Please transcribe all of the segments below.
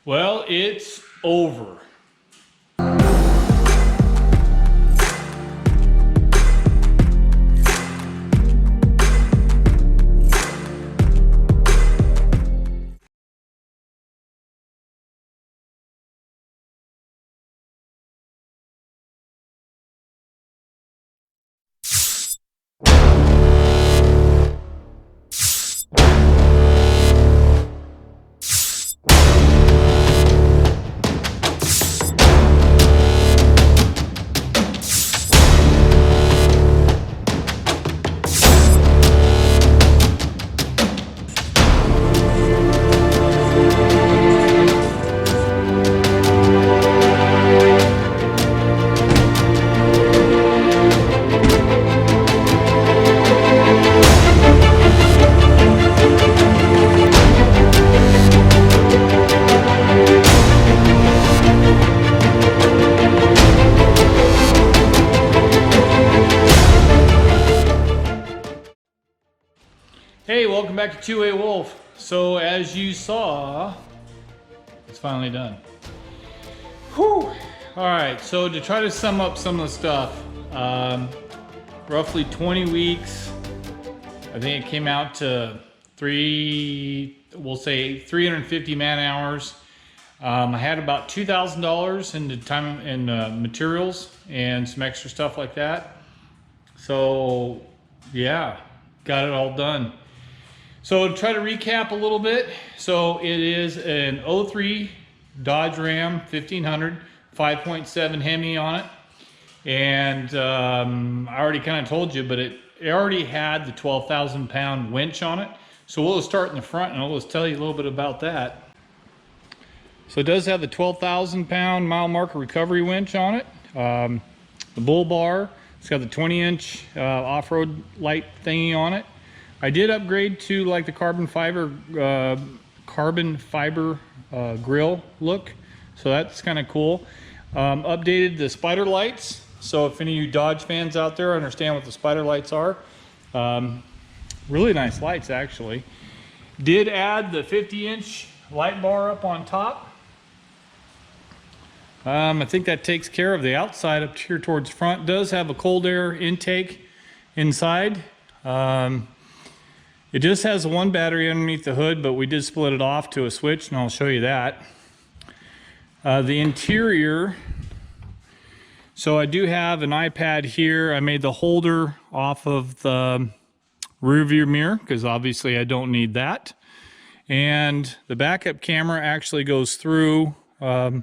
Well, it's over. Hey, welcome back to 2Awolf. So as you saw, it's finally done. Whew. All right, so to try to sum up some of the stuff, roughly 20 weeks. I think it came out to we'll say 350 man hours. I had about $2,000 in the time and materials and some extra stuff like that. So yeah, got it all done. So to try to recap a little bit, so it is an 03 Dodge Ram 1500, 5.7 Hemi on it. And I already kind of told you, but it already had the 12,000 pound winch on it. So we'll start in the front and I'll just tell you a little bit about that. So it does have the 12,000 pound mile marker recovery winch on it. The bull bar, it's got the 20-inch off-road light thingy on it. I did upgrade to like the carbon fiber grill look, so that's kind of cool. Updated the spider lights, so if any of you Dodge fans out there understand what the spider lights are, really nice lights actually. Did add the 50-inch light bar up on top. I think that takes care of the outside up here towards front. Does have a cold air intake inside. It just has one battery underneath the hood, but we did split it off to a switch, and I'll show you that. The interior, so I do have an iPad here. I made the holder off of the rear view mirror, because obviously I don't need that. And the backup camera actually goes through the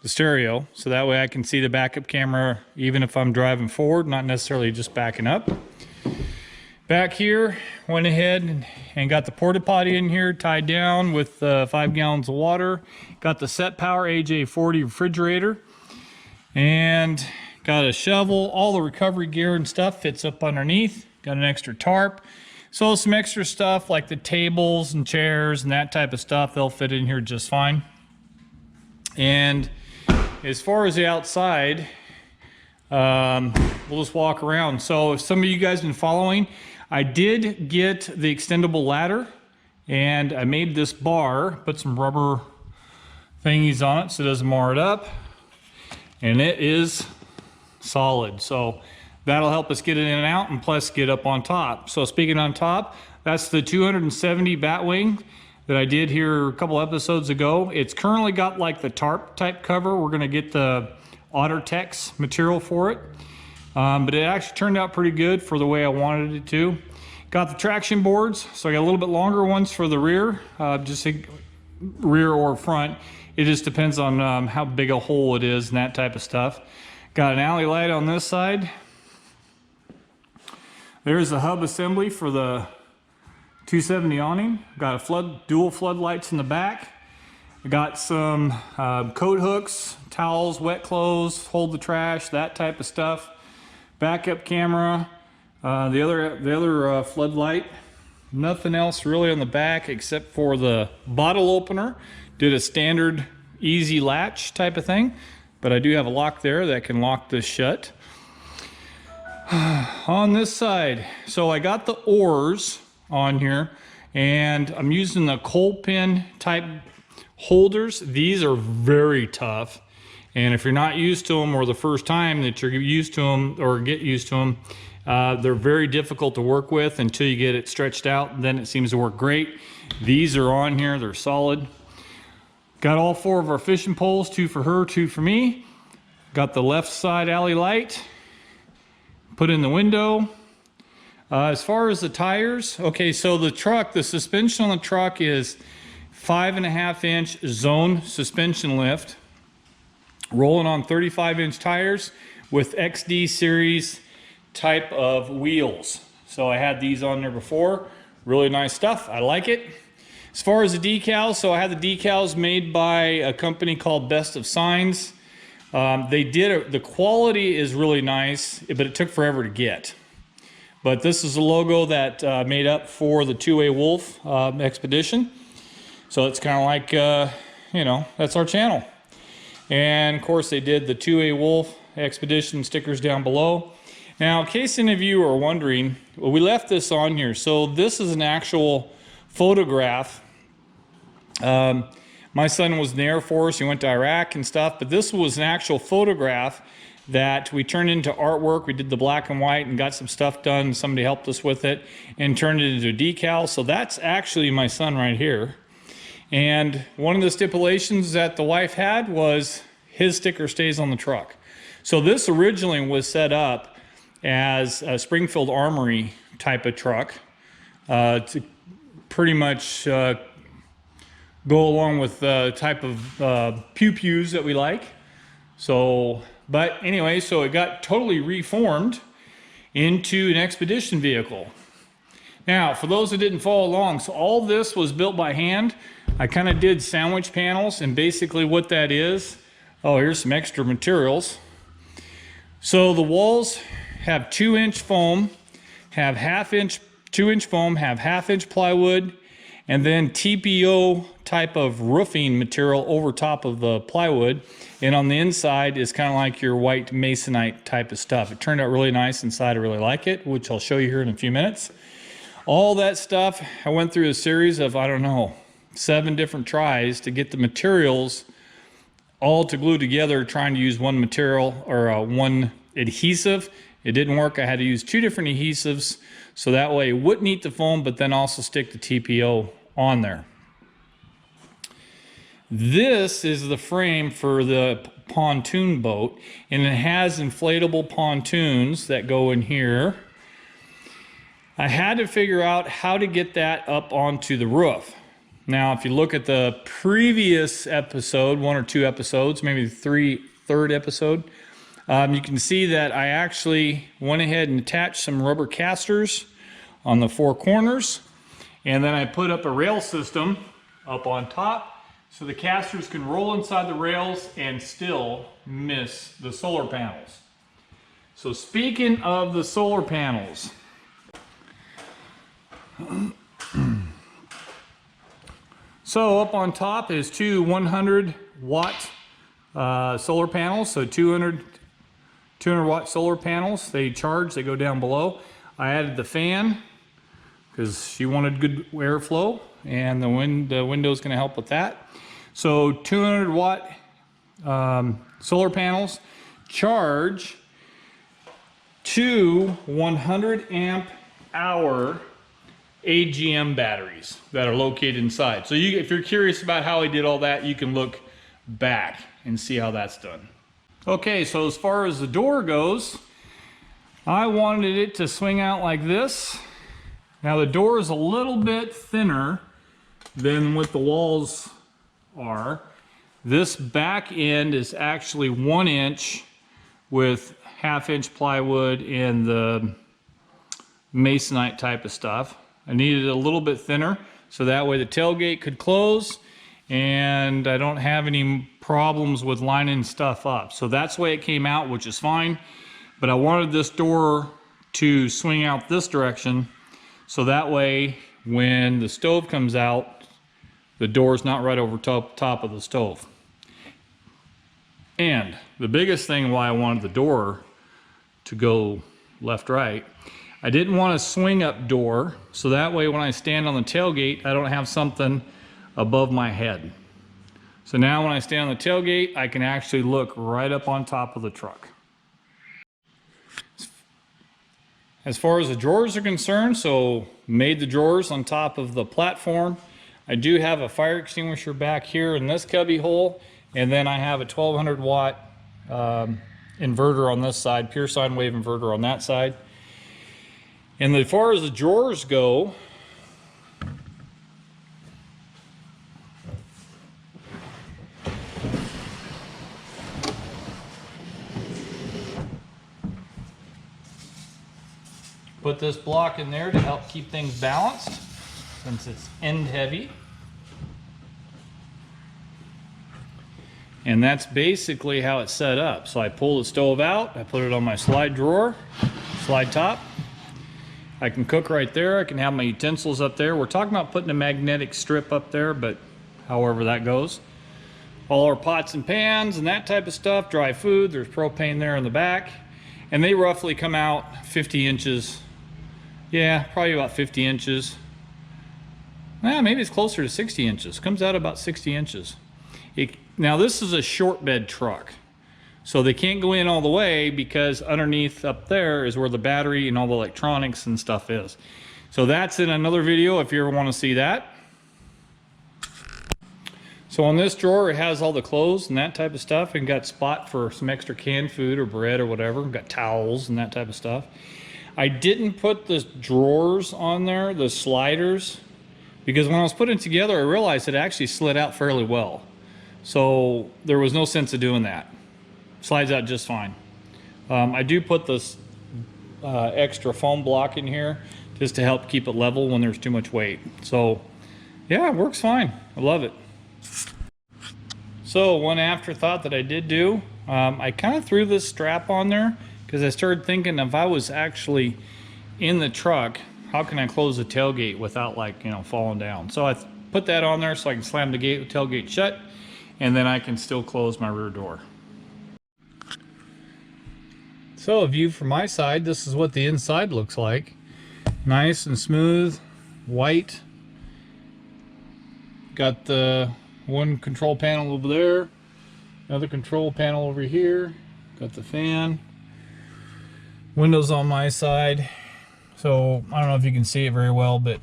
stereo, so that way I can see the backup camera even if I'm driving forward, not necessarily just backing up. Back here, went ahead and got the Porta Potty in here tied down with 5 gallons of water. Got the Set Power AJ40 refrigerator and got a shovel. All the recovery gear and stuff fits up underneath. Got an extra tarp. So some extra stuff like the tables and chairs and that type of stuff, they'll fit in here just fine. And as far as the outside, we'll just walk around. So if some of you guys have been following, I did get the extendable ladder and I made this bar, put some rubber thingies on it so it doesn't mar it up, and it is solid. So that'll help us get it in and out, and plus get up on top. So speaking on top, that's the 270 Batwing that I did here a couple episodes ago. It's currently got like the tarp type cover. We're gonna get the OtterTex material for it. But it actually turned out pretty good for the way I wanted it to. Got the traction boards, so I got a little bit longer ones for the rear, just rear or front. It just depends on how big a hole it is and that type of stuff. Got an alley light on this side. There's the hub assembly for the 270 awning. Got a dual floodlights in the back. I got some coat hooks, towels, wet clothes, hold the trash, that type of stuff. Backup camera, the other floodlight. Nothing else really on the back except for the bottle opener. Did a standard easy latch type of thing, but I do have a lock there that can lock this shut. On this side, so I got the oars on here, and I'm using the coal pin type holders. These are very tough. And if you're not used to them, or the first time that you're used to them or get used to them, they're very difficult to work with until you get it stretched out. Then it seems to work great. These are on here, they're solid. Got all 4 of our fishing poles, 2 for her, 2 for me. Got the left side alley light put in the window. As far as the tires, okay, so the truck, the suspension on the truck is 5.5-inch zone suspension lift, rolling on 35-inch tires with XD series type of wheels. So I had these on there before. Really nice stuff. I like it. As far as the decals, so I had the decals made by a company called Best of Signs. The quality is really nice, but it took forever to get. But this is a logo that made up for the 2Awolf Expedition. So it's kind of like, you know, that's our channel. And of course they did the 2Awolf Expedition stickers down below. Now, in case any of you are wondering, well, we left this on here. So this is an actual photograph. My son was in the Air Force, he went to Iraq and stuff, but this was an actual photograph that we turned into artwork. We did the black and white and got some stuff done. Somebody helped us with it and turned it into a decal. So that's actually my son right here. And one of the stipulations that the wife had was his sticker stays on the truck. So this originally was set up as a Springfield Armory type of truck to pretty much go along with the type of pew-pews that we like. So, but anyway, so it got totally reformed into an expedition vehicle. Now, for those that didn't follow along, so all this was built by hand. I kind of did sandwich panels, and basically what that is, oh, here's some extra materials. So the walls have 2-inch foam, have 2-inch foam, have 1/2-inch plywood, and then TPO type of roofing material over top of the plywood. And on the inside is kind of like your white masonite type of stuff. It turned out really nice inside. I really like it, which I'll show you here in a few minutes. All that stuff, I went through a series of, I don't know, 7 different tries to get the materials all to glue together, trying to use one material or one adhesive. It didn't work. I had to use 2 different adhesives so that way it wouldn't eat the foam, but then also stick the TPO on there. This is the frame for the pontoon boat, and it has inflatable pontoons that go in here. I had to figure out how to get that up onto the roof. Now, if you look at the previous episode, 1 or 2 episodes, maybe the third episode, you can see that I actually went ahead and attached some rubber casters on the 4 corners, and then I put up a rail system up on top so the casters can roll inside the rails and still miss the solar panels. So speaking of the solar panels, so up on top is 2 100-watt solar panels. So 200 watt solar panels. They charge, they go down below. I added the fan because she wanted good airflow, and the window's going to help with that. So 200 watt solar panels charge 2 100 amp hour AGM batteries that are located inside. So if you're curious about how he did all that, you can look back and see how that's done. Okay, so as far as the door goes, I wanted it to swing out like this. Now the door is a little bit thinner than what the walls are. This back end is actually 1 inch with 1/2-inch plywood and the masonite type of stuff. I needed it a little bit thinner so that way the tailgate could close and I don't have any problems with lining stuff up. So that's the way it came out, which is fine. But I wanted this door to swing out this direction so that way when the stove comes out, the door's not right over top of the stove. And the biggest thing why I wanted the door to go left-right, I didn't want a swing up door, so that way when I stand on the tailgate, I don't have something above my head. So now when I stand on the tailgate, I can actually look right up on top of the truck. As far as the drawers are concerned, so made the drawers on top of the platform. I do have a fire extinguisher back here in this cubby hole, and then I have a 1200 watt inverter on this side, pure sine wave inverter on that side. And as far as the drawers go, put this block in there to help keep things balanced since it's end heavy. And that's basically how it's set up. So I pull the stove out, I put it on my slide drawer, slide top. I can cook right there, I can have my utensils up there. We're talking about putting a magnetic strip up there, but however that goes. All our pots and pans and that type of stuff, dry food, there's propane there in the back. And they roughly come out 50 inches. Yeah, probably about 50 inches. Maybe it's closer to 60 inches. Comes out about 60 inches. Now this is a short bed truck. So they can't go in all the way because underneath up there is where the battery and all the electronics and stuff is. So that's in another video if you ever want to see that. So on this drawer it has all the clothes and that type of stuff, and got spot for some extra canned food or bread or whatever. Got towels and that type of stuff. I didn't put the drawers on there, the sliders, because when I was putting it together I realized it actually slid out fairly well. So there was no sense of doing that. Slides out just fine. I do put this extra foam block in here just to help keep it level when there's too much weight. So yeah, it works fine. I love it. So one afterthought that I did do, I kind of threw this strap on there because I started thinking if I was actually in the truck, how can I close the tailgate without, like, you know, falling down? So I put that on there so I can slam the tailgate shut, and then I can still close my rear door. So a view from my side, this is what the inside looks like. Nice and smooth, white. Got the one control panel over there, another control panel over here. Got the fan. Windows on my side. So I don't know if you can see it very well, but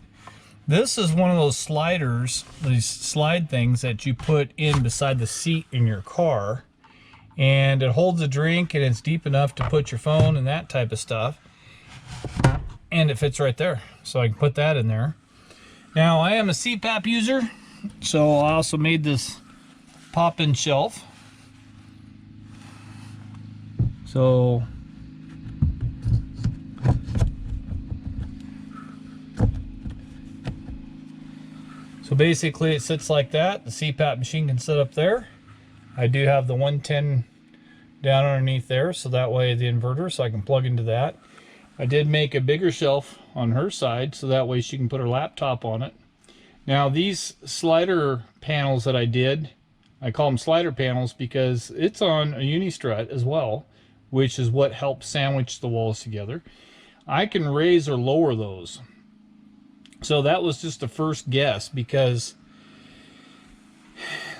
this is one of those sliders, these slide things that you put in beside the seat in your car. And it holds a drink and it's deep enough to put your phone and that type of stuff. And it fits right there. So I can put that in there. Now I am a CPAP user, so I also made this pop-in shelf. So basically it sits like that. The CPAP machine can sit up there. I do have the 110 down underneath there, so that way the inverter, so I can plug into that. I did make a bigger shelf on her side, so that way she can put her laptop on it. Now these slider panels that I did, I call them slider panels because it's on a uni-strut as well, which is what helps sandwich the walls together. I can raise or lower those. So that was just a first guess, because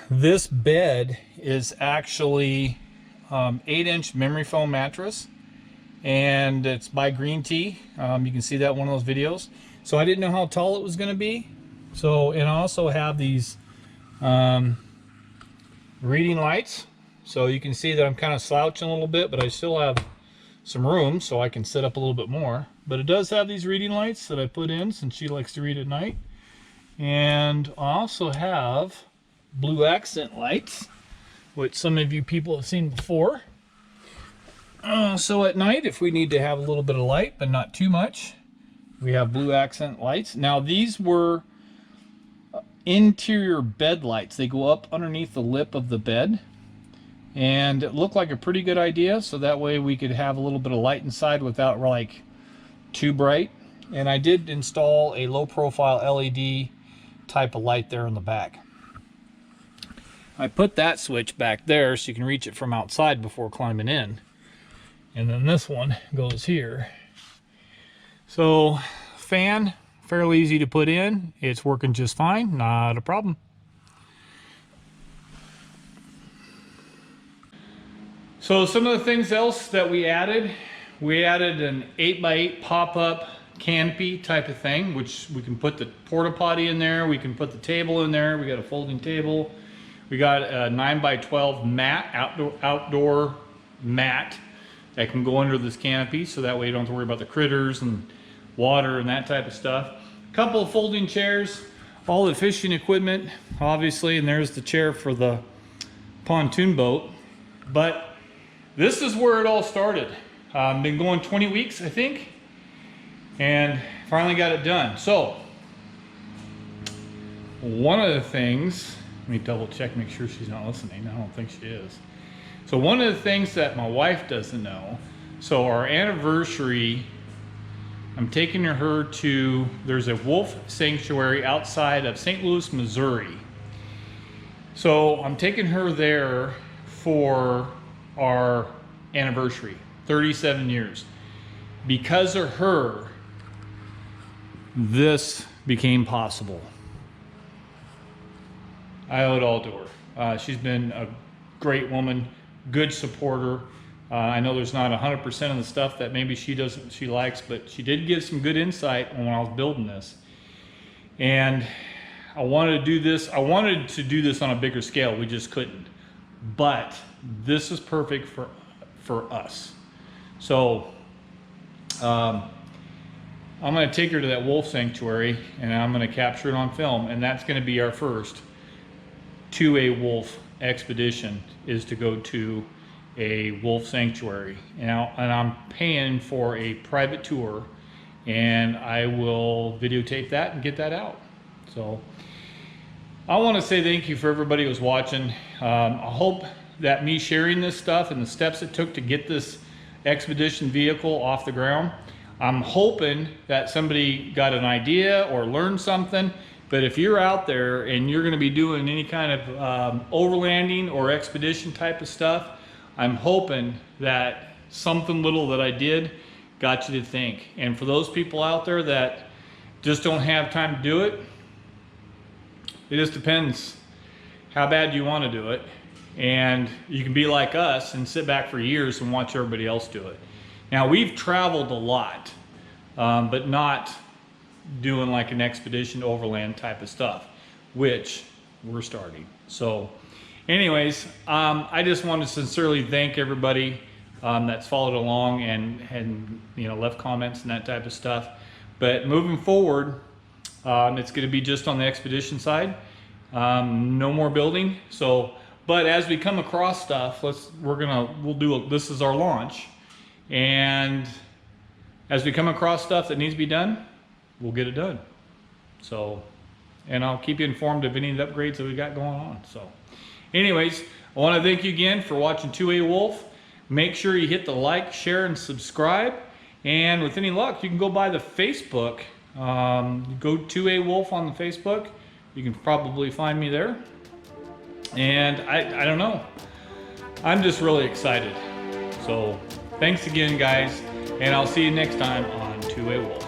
this bed is actually 8-inch memory foam mattress, and it's by Green Tea. You can see that in one of those videos. So I didn't know how tall it was going to be. So, and I also have these reading lights. So you can see that I'm kind of slouching a little bit, but I still have some room so I can sit up a little bit more. But it does have these reading lights that I put in since she likes to read at night. And I also have blue accent lights, which some of you people have seen before. So at night, if we need to have a little bit of light, but not too much, we have blue accent lights. Now these were interior bed lights. They go up underneath the lip of the bed, and it looked like a pretty good idea, so that way we could have a little bit of light inside without like too bright. And I did install a low profile LED type of light there in the back. I put that switch back there so you can reach it from outside before climbing in. And then this one goes here. So fan, fairly easy to put in. It's working just fine, not a problem. So some of the things else that we added an 8x8 pop-up canopy type of thing, which we can put the porta potty in there, we can put the table in there, we got a folding table, we got a 9x12 mat, outdoor mat that can go under this canopy, so that way you don't have to worry about the critters and water and that type of stuff. A couple of folding chairs, all the fishing equipment, obviously, and there's the chair for the pontoon boat. But this is where it all started. Been going 20 weeks, I think, and finally got it done. So, one of the things, let me double check, make sure she's not listening. I don't think she is. So one of the things that my wife doesn't know, so our anniversary, I'm taking her to, there's a wolf sanctuary outside of St. Louis, Missouri. So I'm taking her there for our anniversary, 37 years. Because of her, this became possible. I owe it all to her. She's been a great woman, good supporter. I know there's not 100% of the stuff that maybe she likes, but she did give some good insight when I was building this. And I wanted to do this. I wanted to do this on a bigger scale. We just couldn't. But this is perfect for us. So I'm going to take her to that wolf sanctuary, and I'm going to capture it on film, and that's going to be our first 2Awolf expedition, is to go to a wolf sanctuary. And I'm paying for a private tour, and I will videotape that and get that out. So I want to say thank you for everybody who's watching. I hope that me sharing this stuff and the steps it took to get this expedition vehicle off the ground, I'm hoping that somebody got an idea or learned something. But if you're out there and you're going to be doing any kind of overlanding or expedition type of stuff, I'm hoping that something little that I did got you to think. And for those people out there that just don't have time to do it, it just depends how bad you want to do it. And you can be like us and sit back for years and watch everybody else do it. Now, we've traveled a lot, but not doing like an Expedition Overland type of stuff, which we're starting. So anyways, I just want to sincerely thank everybody that's followed along and left comments and that type of stuff. But moving forward, it's going to be just on the expedition side. No more building. So, but as we come across stuff, this is our launch, and as we come across stuff that needs to be done, we'll get it done. So, and I'll keep you informed of any of the upgrades that we got going on. So anyways, I want to thank you again for watching 2Awolf. Make sure you hit the like, share, and subscribe. And with any luck, you can go by the Facebook. Go 2Awolf on the Facebook. You can probably find me there. And I don't know. I'm just really excited. So thanks again, guys. And I'll see you next time on 2Awolf.